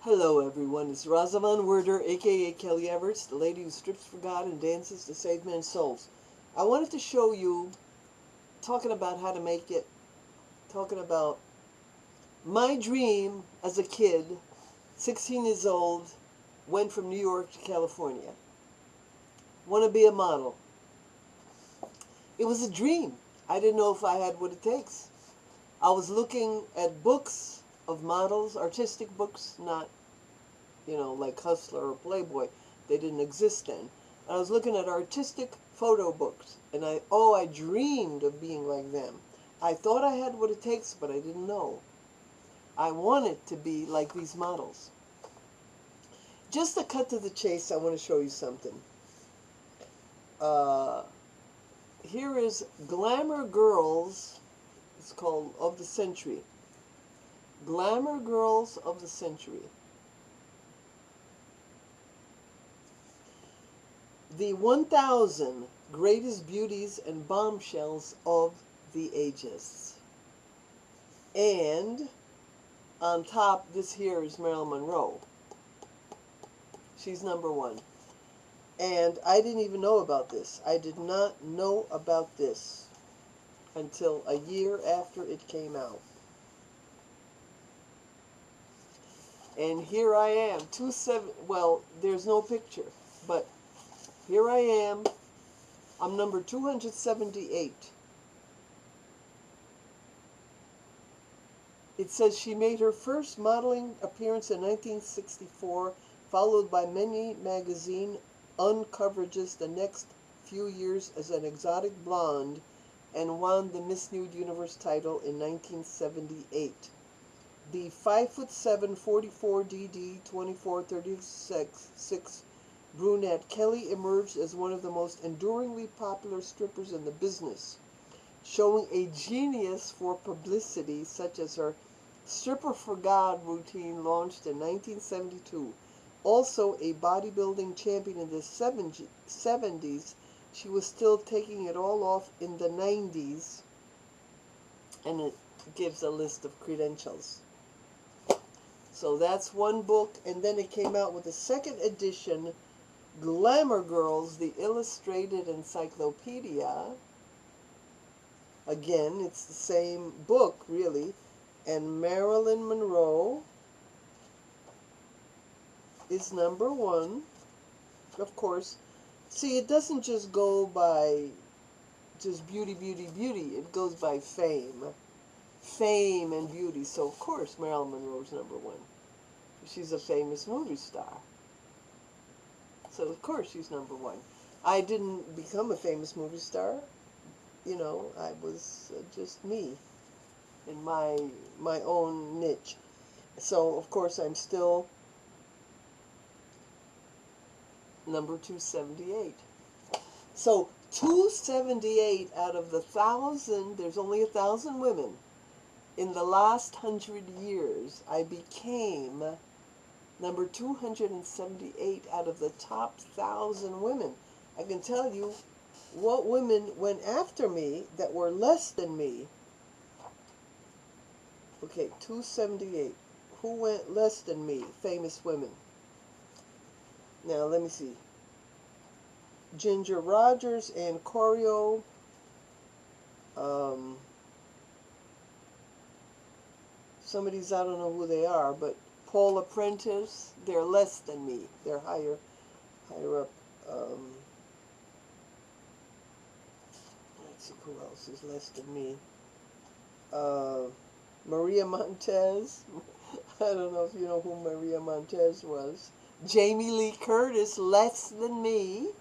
Hello everyone, it's Rosamond Werder, aka Kelly Everts, the lady who strips for God and dances to save men's souls. I wanted to show you, talking about how to make it, talking about my dream as a kid, 16 years old, went from New York to California. Want to be a model. It was a dream. I didn't know if I had what it takes. I was looking at books of models, artistic books, not like Hustler or Playboy. They didn't exist then. I was looking at artistic photo books, and I dreamed of being like them. I thought I had what it takes, but I didn't know. I wanted to be like these models. Just to cut to the chase, I want to show you something. Uh, Here is Glamour Girls. It's called Of the Century. Glamour Girls of the Century. The 1,000 greatest beauties and bombshells of the ages. And on top, this here is Marilyn Monroe. She's number one. And I didn't even know about this. I did not know about this until a year after it came out. And here I am, well, there's no picture, but here I am. I'm number 278. It says she made her first modeling appearance in 1964, followed by many magazine uncoverages the next few years as an exotic blonde, and won the Miss Nude Universe title in 1978. The 5'7", 44 DD, 2436 brunette Kelly emerged as one of the most enduringly popular strippers in the business, showing a genius for publicity such as her Stripper for God routine launched in 1972. Also a bodybuilding champion in the 70s, she was still taking it all off in the 90s, and it gives a list of credentials. So that's one book, and then it came out with a second edition, Glamour Girls, the Illustrated Encyclopedia. Again, it's the same book, really, and Marilyn Monroe is number one, of course. See, it doesn't just go by just beauty, beauty, beauty. It goes by fame. Fame and beauty. So, of course, Marilyn Monroe's number one. She's a famous movie star. So, of course, she's number one. I didn't become a famous movie star. I was just me in my own niche. So, of course, I'm still number 278. So 278 out of the 1,000, there's only 1,000 women. In the last 100 years, I became number 278 out of the top 1,000 women. I can tell you what women went after me that were less than me. Okay, 278. Who went less than me? Famous women. Now, let me see. Ginger Rogers and Corio. Some of these, I don't know who they are, but Paula Prentice, they're less than me. They're higher up. Let's see, who else is less than me? Maria Montez. I don't know if you know who Maria Montez was. Jamie Lee Curtis, less than me.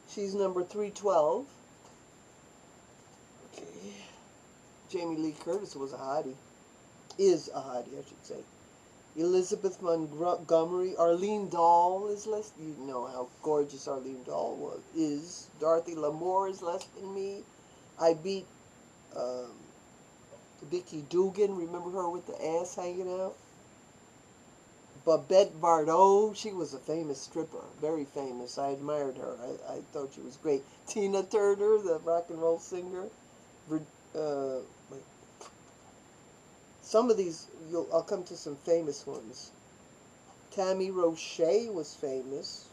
She's number 312. Okay. Jamie Lee Curtis was a hottie. Is a hottie, I should say. Elizabeth Montgomery. Arlene Dahl is less. You know how gorgeous Arlene Dahl is. Dorothy Lamour is less than me. I beat Vicky Dugan. Remember her with the ass hanging out? Babette Bardot, she was a famous stripper, very famous. I admired her. I thought she was great. Tina Turner, the rock and roll singer. Some of these, I'll come to some famous ones. Tammy Roche was famous.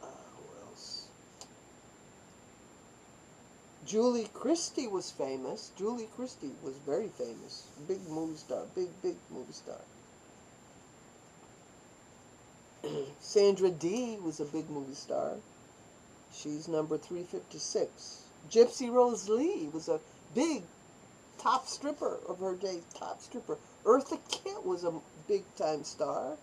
Who else? Julie Christie was famous. Julie Christie was very famous. Big movie star. Big movie star. Sandra Dee was a big movie star. She's number 356. Gypsy Rose Lee was a big top stripper of her day. Top stripper. Eartha Kitt was a big-time star.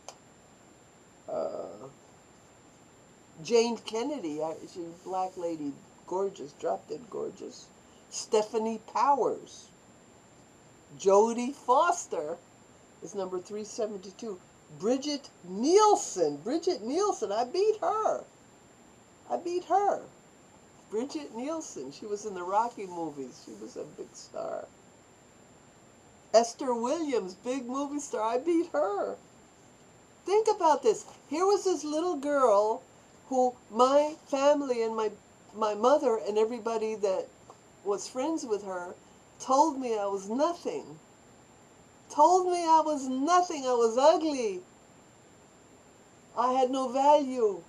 Jane Kennedy, she's a black lady, gorgeous, drop-dead gorgeous. Stephanie Powers. Jodie Foster is number 372. Brigitte Nielsen. Brigitte Nielsen, I beat her. I beat her. Brigitte Nielsen, she was in the Rocky movies. She was a big star. Esther Williams, big movie star, I beat her. Think about this. Here was this little girl who my family and my mother and everybody that was friends with her told me I was nothing. Told me I was nothing. I was ugly. I had no value.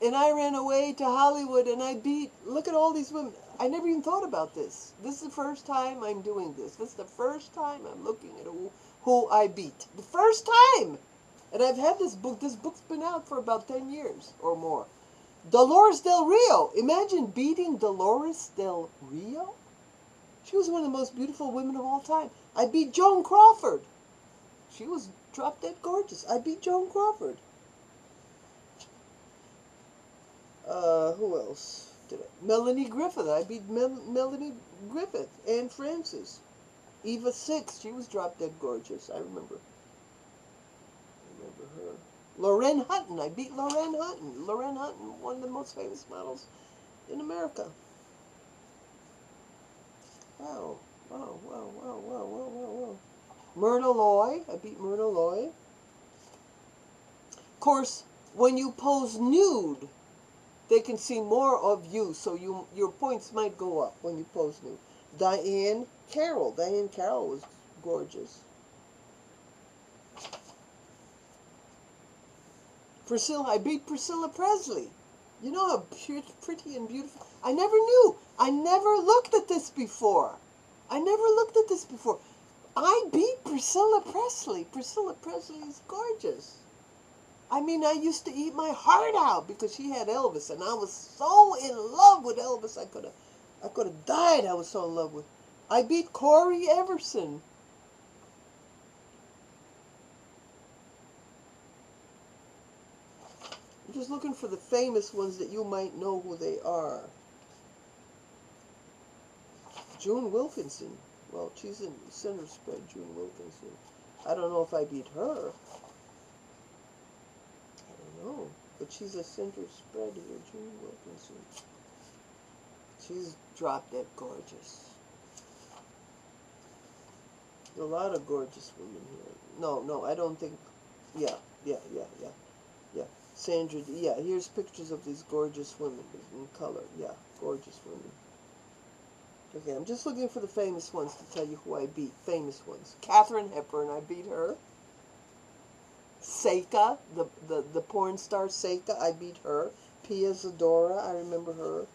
And I ran away to Hollywood and I beat, look at all these women. I never even thought about this. This is the first time I'm doing this. This is the first time I'm looking at who I beat. The first time! And I've had this book. This book's been out for about 10 years or more. Delores Del Rio. Imagine beating Delores Del Rio. She was one of the most beautiful women of all time. I beat Joan Crawford. She was drop-dead gorgeous. I beat Joan Crawford. Who else did I? Melanie Griffith. I beat Melanie Griffith. Anne Francis. Eva Six. She was drop-dead gorgeous. I remember her. Lorraine Hutton. I beat Lorraine Hutton. Lorraine Hutton, one of the most famous models in America. Wow. Wow, wow, wow, wow, wow, wow, wow. Myrna Loy. I beat Myrna Loy. Of course, when you pose nude, they can see more of you, so your points might go up when you pose nude. Diane Carroll. Diane Carroll was gorgeous. I beat Priscilla Presley. You know how pretty and beautiful. I never knew. I never looked at this before. I never looked at this before. I beat Priscilla Presley. Priscilla Presley is gorgeous. I mean, I used to eat my heart out because she had Elvis, and I was so in love with Elvis. I could have died. I was so in love with. I beat Corey Everson. I'm just looking for the famous ones that you might know who they are. June Wilkinson. Well, she's in center spread, June Wilkinson. I don't know if I beat her. I don't know. But she's a center spread here, June Wilkinson. She's drop-dead gorgeous. A lot of gorgeous women here. No, I don't think. Yeah. Sandra, yeah, here's pictures of these gorgeous women in color. Yeah, gorgeous women. Okay, I'm just looking for the famous ones to tell you who I beat. Famous ones. Katharine Hepburn, I beat her. Seika, the porn star Seika, I beat her. Pia Zadora, I remember her.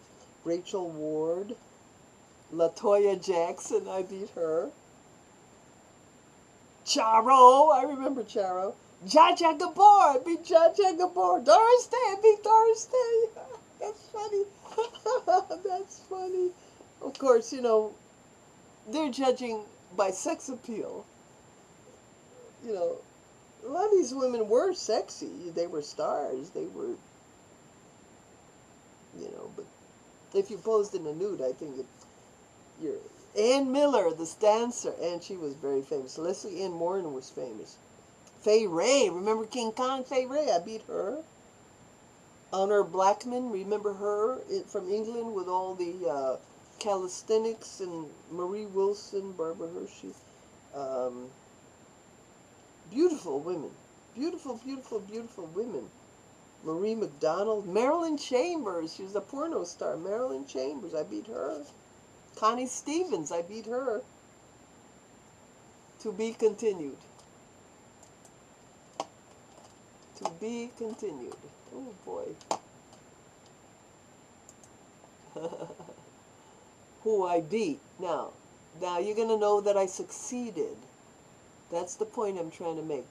Rachel Ward. LaToya Jackson, I beat her. Charo, I remember Charo. Zsa Zsa Gabor, I beat Zsa Zsa Gabor. Doris Day, I beat Doris Day. That's funny. That's funny. Of course, you know, they're judging by sex appeal. You know, a lot of these women were sexy. They were stars. They were, you know, but if you posed in a nude, I think you're... Ann Miller, this dancer, and she was very famous. Leslie Ann Morin was famous. Fay Ray, remember King Kong? Fay Ray, I beat her. Honor Blackman, remember her from England with all the calisthenics, and Marie Wilson, Barbara Hershey. Beautiful women. Beautiful, beautiful, beautiful women. Marie McDonald. Marilyn Chambers, she was a porno star. Marilyn Chambers, I beat her. Connie Stevens, I beat her. To be continued. To be continued. Oh boy. Who I beat. Now you're going to know that I succeeded. That's the point I'm trying to make.